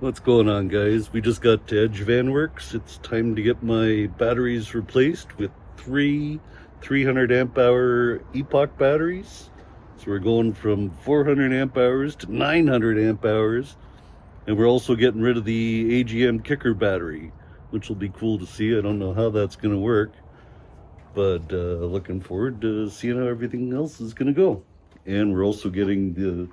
What's going on, guys? We just got to Edge Van Works. It's time to get my batteries replaced with three 300 amp hour Epoch batteries. So we're going from 400 amp hours to 900 amp hours. And we're also getting rid of the AGM kicker battery, which will be cool to see. I don't know how that's going to work, but looking forward to seeing how everything else is going to go. And we're also getting the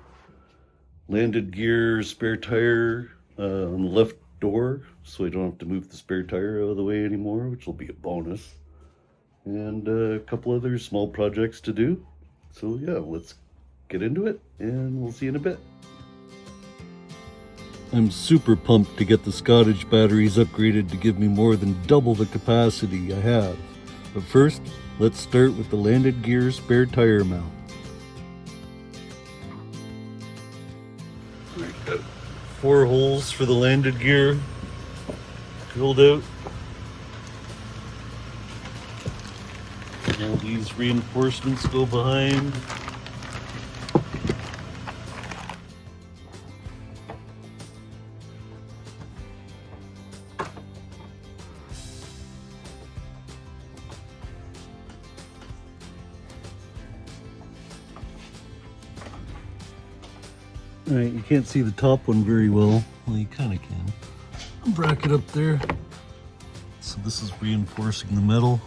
landed gear spare tire on the left door, so I don't have to move the spare tire out of the way anymore, which will be a bonus. And a couple other small projects to do. So yeah, let's get into it, and we'll see you in a bit. I'm super pumped to get the Scottage batteries upgraded to give me more than double the capacity I have. But first, let's start with the landed gear spare tire mount. Got 4 holes for the landed gear drilled out. All these reinforcements go behind. Alright, you can't see the top one very well. Well, you kind of can. Bracket up there. So this is reinforcing the metal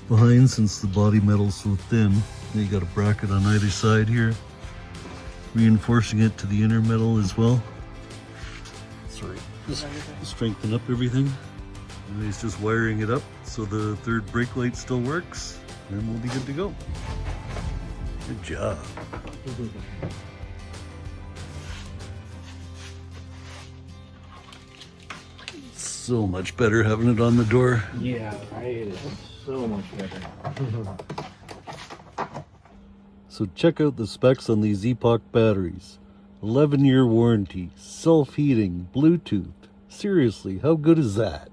behind, since the body metal's so thin. Now you got a bracket on either side here, reinforcing it to the inner metal as well. Sorry, just strengthen up everything. And he's just wiring it up so the third brake light still works, and we'll be good to go. Good job. So much better having it on the door. Yeah, right. It's so much better. So check out the specs on these Epoch batteries. 11-year warranty, self-heating, Bluetooth. Seriously, how good is that?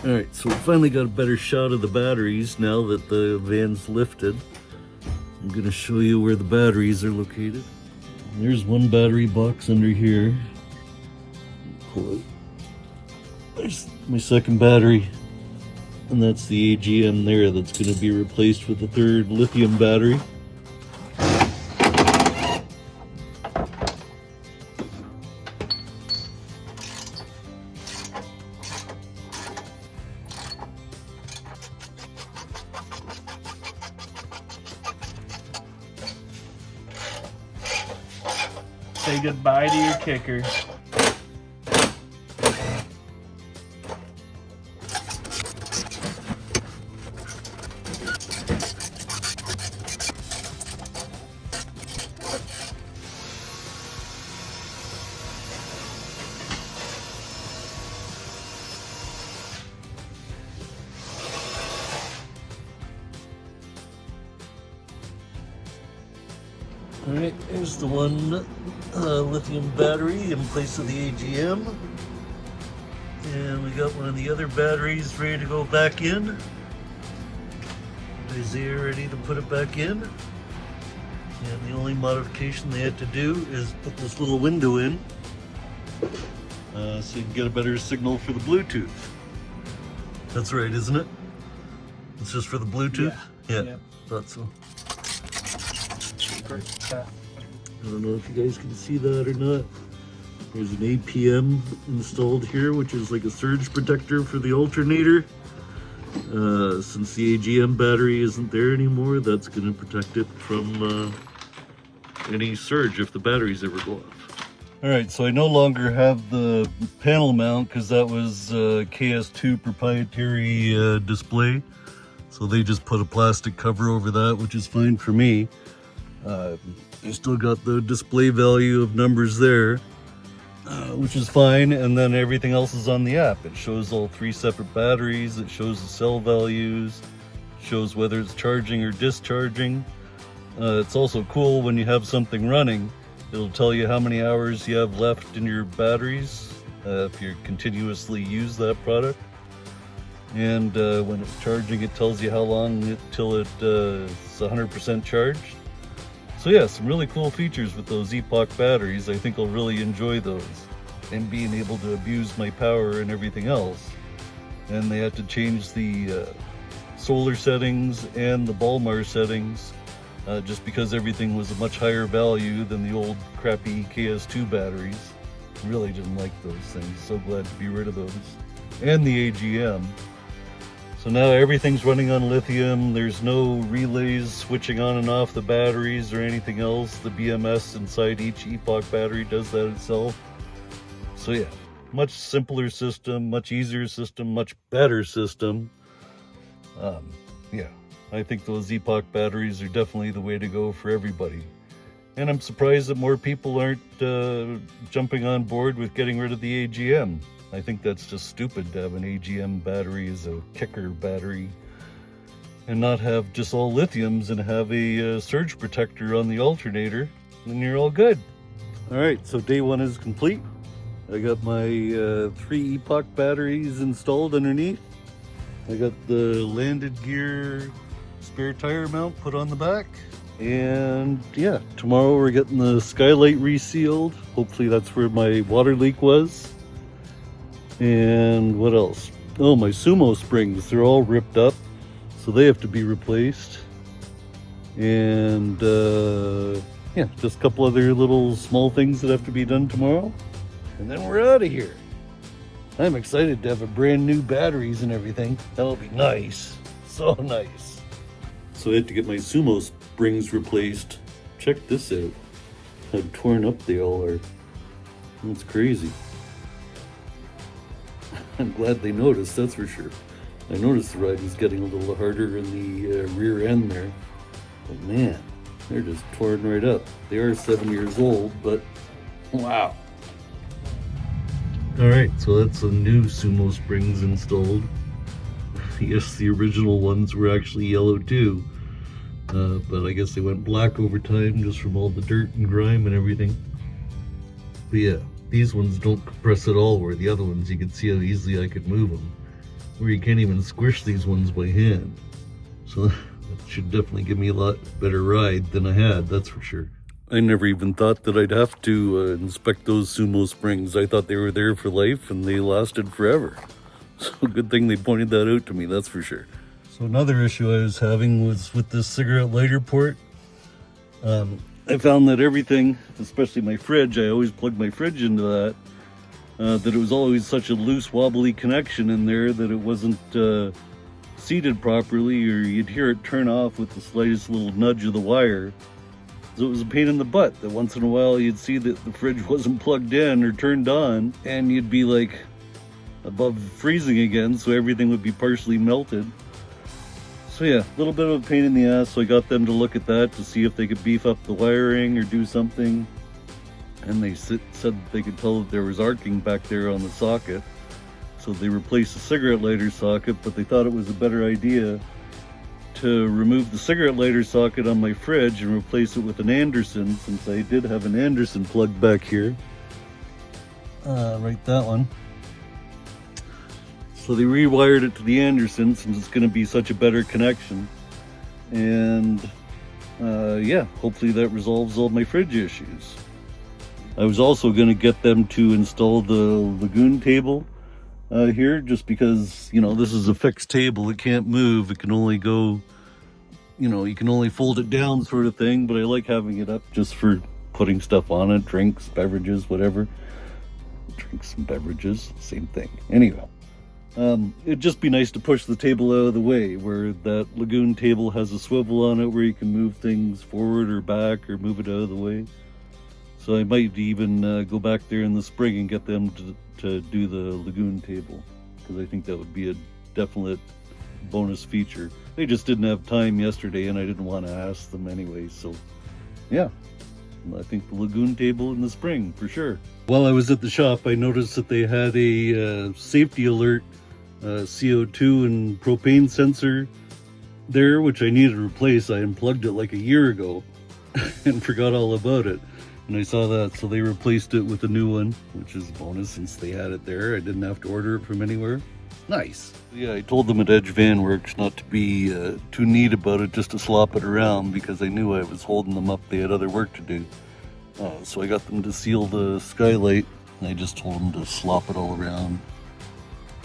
Alright, so we finally got a better shot of the batteries now that the van's lifted. I'm going to show you where the batteries are located. There's one battery box under here. Pull it. There's my second battery, and that's the AGM there that's going to be replaced with the third lithium battery. Say goodbye to your kicker. Alright, here's the one lithium battery in place of the AGM. And we got one of the other batteries ready to go back in. Isaiah ready to put it back in. And the only modification they had to do is put this little window in so you can get a better signal for the Bluetooth. That's right, isn't it? It's just for the Bluetooth? Yeah. Thought so. I don't know if you guys can see that or not. There's an APM installed here, which is like a surge protector for the alternator. Since the AGM battery isn't there anymore, that's going to protect it from any surge if the batteries ever go off. Alright, so I no longer have the panel mount because that was KS2 proprietary display. So they just put a plastic cover over that, which is fine for me. I still got the display value of numbers there, which is fine, and then everything else is on the app. It shows all 3 separate batteries, it shows the cell values, shows whether it's charging or discharging. It's also cool when you have something running, it'll tell you how many hours you have left in your batteries if you continuously use that product. And when it's charging, it tells you how long till it's 100% charged. So yeah, some really cool features with those Epoch batteries. I think I'll really enjoy those. and being able to abuse my power and everything else. And they had to change the solar settings and the Balmar settings just because everything was a much higher value than the old crappy KS2 batteries. Really didn't like those things. So glad to be rid of those. And the AGM. So now everything's running on lithium. There's no relays switching on and off the batteries or anything else. The BMS inside each Epoch battery does that itself. So yeah, much simpler system, much easier system, much better system. Yeah, I think those Epoch batteries are definitely the way to go for everybody. And I'm surprised that more people aren't jumping on board with getting rid of the AGM. I think that's just stupid to have an AGM battery as a kicker battery and not have just all lithiums and have a surge protector on the alternator, and you're all good. All right, so day one is complete. I got my 3 Epoch batteries installed underneath. I got the landed gear spare tire mount put on the back. And yeah, tomorrow we're getting the skylight resealed. Hopefully that's where my water leak was. And what else? Oh, my Sumo springs, they're all ripped up, so they have to be replaced. And yeah, just a couple other little small things that have to be done tomorrow. And then we're out of here. I'm excited to have a brand new batteries and everything. That'll be nice. So nice. So I had to get my Sumo springs replaced. Check this out. How torn up they all are. That's crazy. I'm glad they noticed, that's for sure. I noticed the ride was getting a little harder in the rear end there. But man, they're just torn right up. They are 7 years old, but wow. Alright, so that's the new Sumo springs installed. Yes, the original ones were actually yellow too. But I guess they went black over time just from all the dirt and grime and everything. But yeah, these ones don't compress at all, where the other ones you can see how easily I could move them. Where you can't even squish these ones by hand. So that should definitely give me a lot better ride than I had, that's for sure. I never even thought that I'd have to inspect those Sumo springs. I thought they were there for life and they lasted forever. So good thing they pointed that out to me, that's for sure. So another issue I was having was with this cigarette lighter port. I found that everything, especially my fridge, I always plug my fridge into that, that it was always such a loose, wobbly connection in there that it wasn't seated properly, or you'd hear it turn off with the slightest little nudge of the wire. So it was a pain in the butt that once in a while you'd see that the fridge wasn't plugged in or turned on, and you'd be like above freezing again, so everything would be partially melted. So yeah, a little bit of a pain in the ass, so I got them to look at that to see if they could beef up the wiring or do something. And they said that they could tell that there was arcing back there on the socket. So they replaced the cigarette lighter socket, but they thought it was a better idea to remove the cigarette lighter socket on my fridge and replace it with an Anderson, since I did have an Anderson plug back here. Right, that one. So they rewired it to the Anderson since it's going to be such a better connection. And yeah, hopefully that resolves all my fridge issues. I was also going to get them to install the Lagoon table here, just because, you know, this is a fixed table. It can't move. It can only go, you know, you can only fold it down sort of thing. But I like having it up just for putting stuff on it, drinks, beverages, whatever. Drinks and beverages, same thing. Anyway. It'd just be nice to push the table out of the way, where that Lagoon table has a swivel on it where you can move things forward or back or move it out of the way. So I might even go back there in the spring and get them to do the Lagoon table, because I think that would be a definite bonus feature. They just didn't have time yesterday and I didn't want to ask them anyway, so yeah. I think the Lagoon table in the spring, for sure. While I was at the shop, I noticed that they had a safety alert CO2 and propane sensor there, which I needed to replace. I unplugged it like a year ago and forgot all about it. And I saw that, so they replaced it with a new one, which is a bonus since they had it there. I didn't have to order it from anywhere. Nice. Yeah, I told them at Edge Van Works not to be too neat about it, just to slop it around, because I knew I was holding them up. They had other work to do. So I got them to seal the skylight and I just told them to slop it all around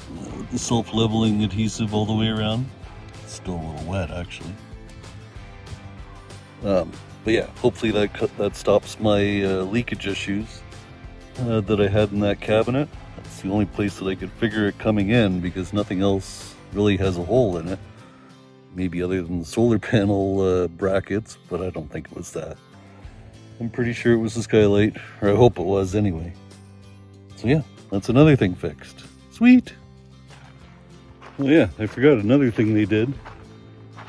with the self-leveling adhesive all the way around. It's still a little wet, actually. But yeah, hopefully that stops my leakage issues that I had in that cabinet. That's the only place that I could figure it coming in, because nothing else really has a hole in it. Maybe other than the solar panel brackets, but I don't think it was that. I'm pretty sure it was the skylight, or I hope it was anyway. So yeah, that's another thing fixed. Sweet! Oh yeah, I forgot another thing they did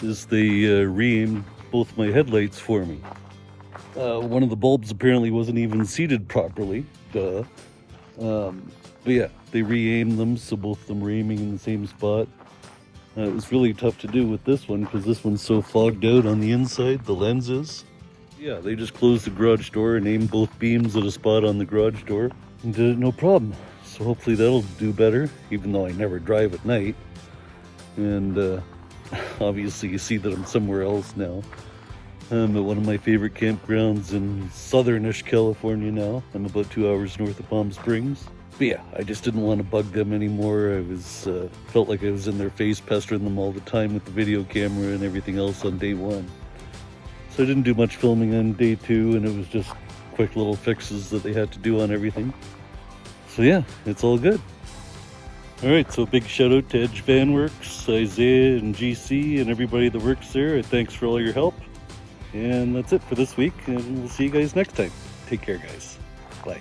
is they re-aimed both my headlights for me. One of the bulbs apparently wasn't even seated properly, duh. But yeah, they re-aimed them so both of them were aiming in the same spot. It was really tough to do with this one because this one's so fogged out on the inside, the lenses. Yeah, they just closed the garage door and aimed both beams at a spot on the garage door and did it no problem. So hopefully that'll do better, even though I never drive at night. And obviously you see that I'm somewhere else now. I'm at one of my favorite campgrounds in southernish California now. I'm about 2 hours north of Palm Springs. But yeah, I just didn't want to bug them anymore. I was felt like I was in their face pestering them all the time with the video camera and everything else on day one. So I didn't do much filming on day two, and it was just quick little fixes that they had to do on everything. So yeah, it's all good. Alright, so big shout out to Edge Van Works, Isaiah and GC and everybody that works there. Thanks for all your help. And that's it for this week, and we'll see you guys next time. Take care, guys. Bye.